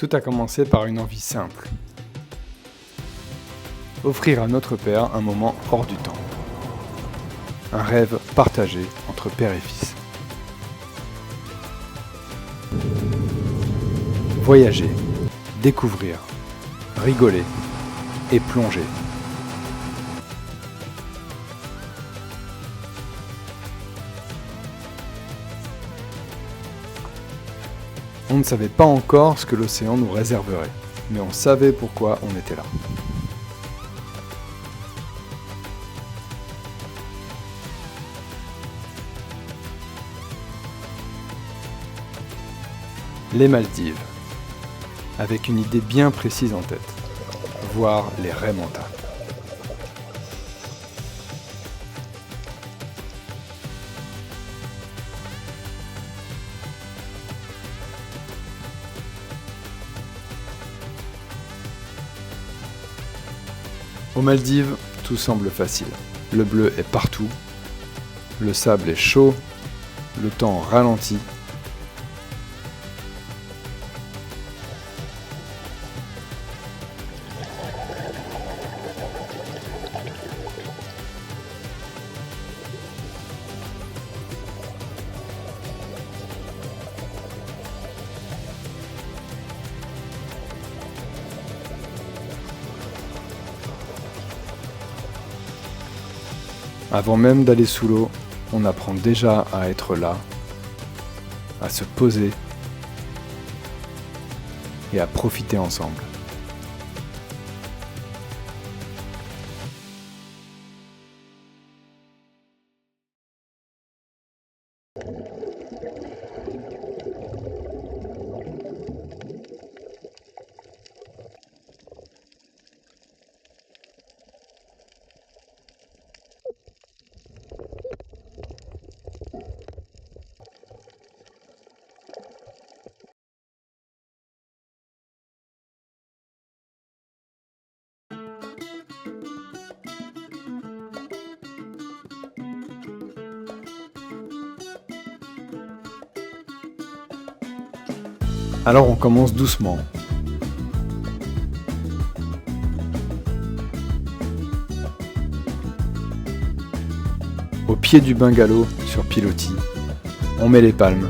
Tout a commencé par une envie simple. Offrir à notre père un moment hors du temps. Un rêve partagé entre père et fils. Voyager, découvrir, rigoler et plonger. On ne savait pas encore ce que l'océan nous réserverait, mais on savait pourquoi on était là. Les Maldives, avec une idée bien précise en tête, voir les raies mentales. Aux Maldives, tout semble facile. Le bleu est partout, le sable est chaud, le temps ralentit. Avant même d'aller sous l'eau, on apprend déjà à être là, à se poser et à profiter ensemble. Alors on commence doucement. Au pied du bungalow sur pilotis, on met les palmes,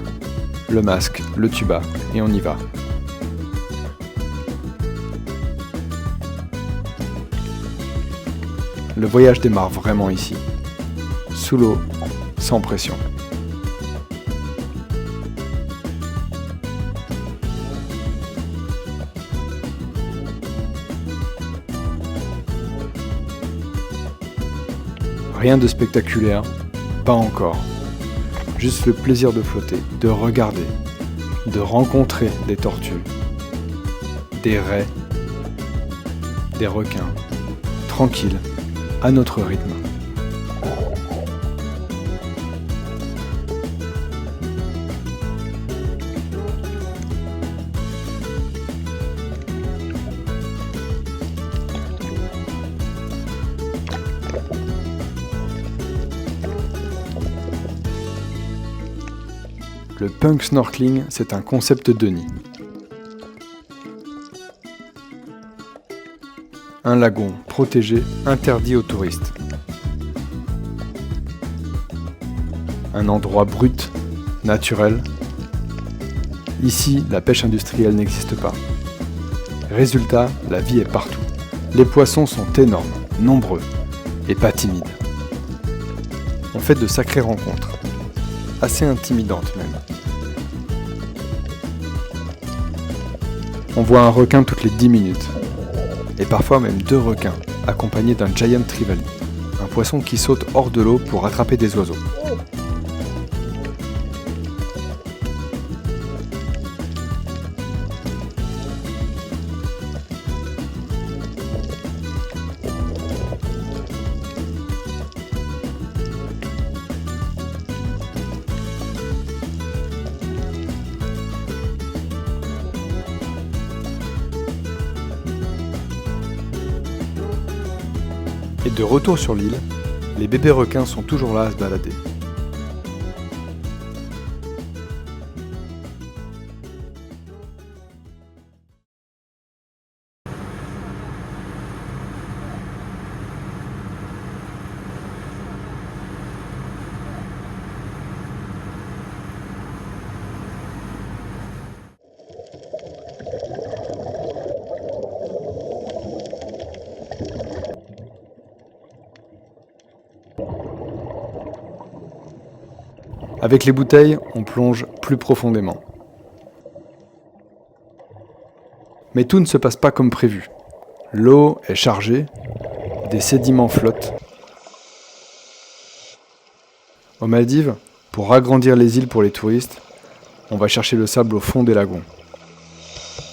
le masque, le tuba et on y va. Le voyage démarre vraiment ici, sous l'eau, sans pression. Rien de spectaculaire, pas encore. Juste le plaisir de flotter, de regarder, de rencontrer des tortues, des raies, des requins, tranquille, à notre rythme. Le punk snorkeling, c'est un concept de nid. Un lagon protégé interdit aux touristes. Un endroit brut, naturel. Ici, la pêche industrielle n'existe pas. Résultat, la vie est partout. Les poissons sont énormes, nombreux et pas timides. On fait de sacrées rencontres, assez intimidantes même. On voit un requin toutes les 10 minutes, et parfois même 2 requins, accompagnés d'un giant trevally, un poisson qui saute hors de l'eau pour attraper des oiseaux. Et de retour sur l'île, les bébés requins sont toujours là à se balader. Avec les bouteilles, on plonge plus profondément. Mais tout ne se passe pas comme prévu. L'eau est chargée, des sédiments flottent. Aux Maldives, pour agrandir les îles pour les touristes, on va chercher le sable au fond des lagons.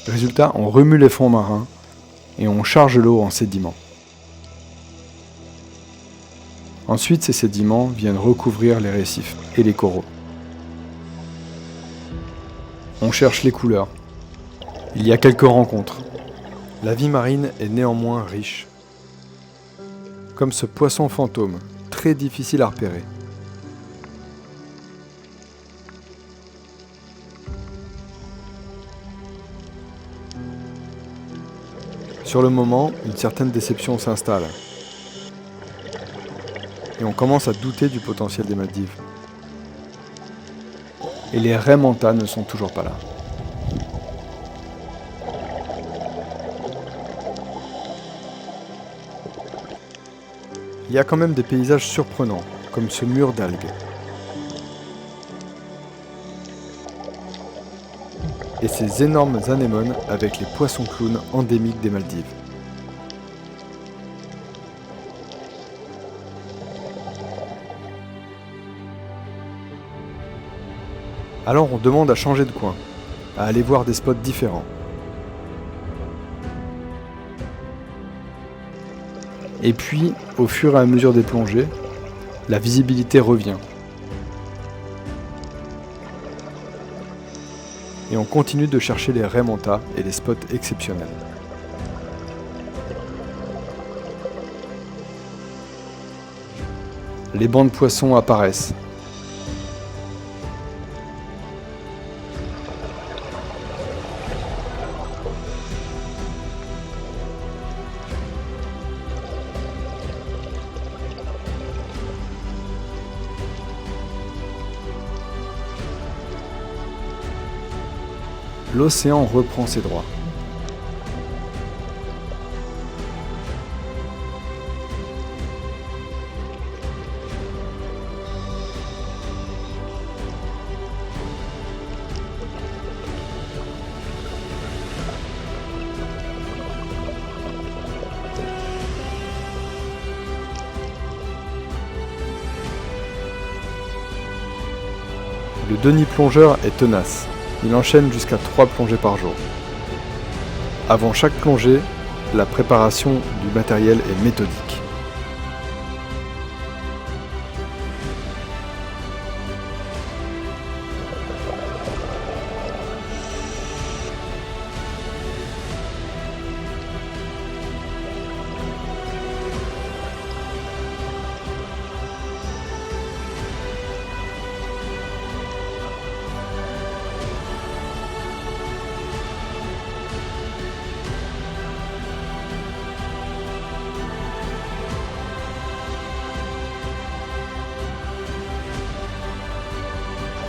Résultat, on remue les fonds marins et on charge l'eau en sédiments. Ensuite, ces sédiments viennent recouvrir les récifs et les coraux. On cherche les couleurs. Il y a quelques rencontres. La vie marine est néanmoins riche. Comme ce poisson fantôme, très difficile à repérer. Sur le moment, une certaine déception s'installe. Et on commence à douter du potentiel des Maldives. Et les raies manta ne sont toujours pas là. Il y a quand même des paysages surprenants, comme ce mur d'algues. Et ces énormes anémones avec les poissons clowns endémiques des Maldives. Alors on demande à changer de coin, à aller voir des spots différents. Et puis, au fur et à mesure des plongées, la visibilité revient. Et on continue de chercher les raies manta et les spots exceptionnels. Les bancs de poissons apparaissent. L'océan reprend ses droits. Le demi-plongeur est tenace. Il enchaîne jusqu'à 3 plongées par jour. Avant chaque plongée, la préparation du matériel est méthodique.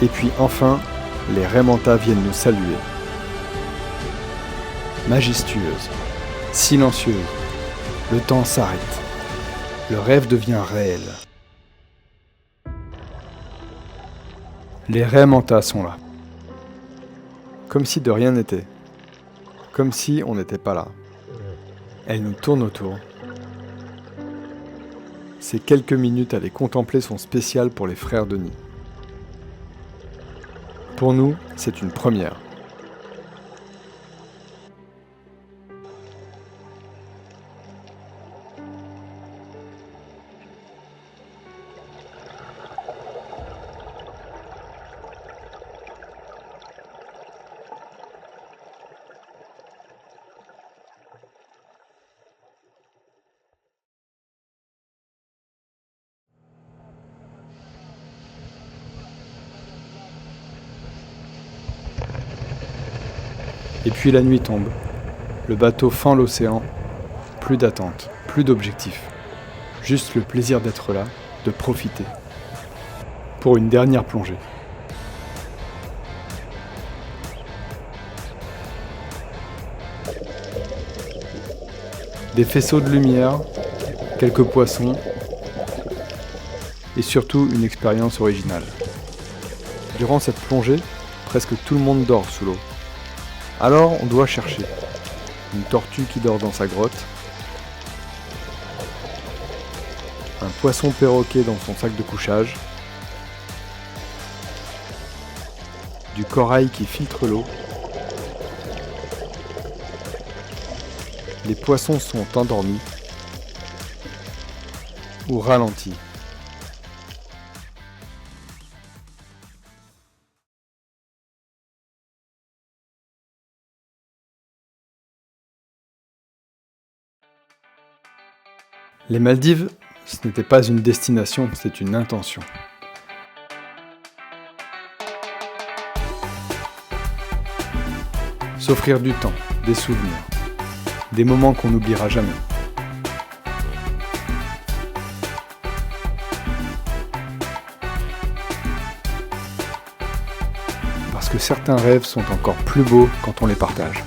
Et puis enfin, les raies manta viennent nous saluer. Majestueuse, silencieuse, le temps s'arrête. Le rêve devient réel. Les raies manta sont là. Comme si de rien n'était. Comme si on n'était pas là. Elles nous tournent autour. Ces quelques minutes à les contempler sont spéciales pour les frères Denis. Pour nous, c'est une première. Et puis la nuit tombe. Le bateau fend l'océan. Plus d'attente, plus d'objectifs. Juste le plaisir d'être là, de profiter. Pour une dernière plongée. Des faisceaux de lumière, quelques poissons, et surtout une expérience originale. Durant cette plongée, presque tout le monde dort sous l'eau. Alors on doit chercher. Une tortue qui dort dans sa grotte, un poisson perroquet dans son sac de couchage, du corail qui filtre l'eau. Les poissons sont endormis ou ralentis. Les Maldives, ce n'était pas une destination, c'est une intention. S'offrir du temps, des souvenirs, des moments qu'on n'oubliera jamais. Parce que certains rêves sont encore plus beaux quand on les partage.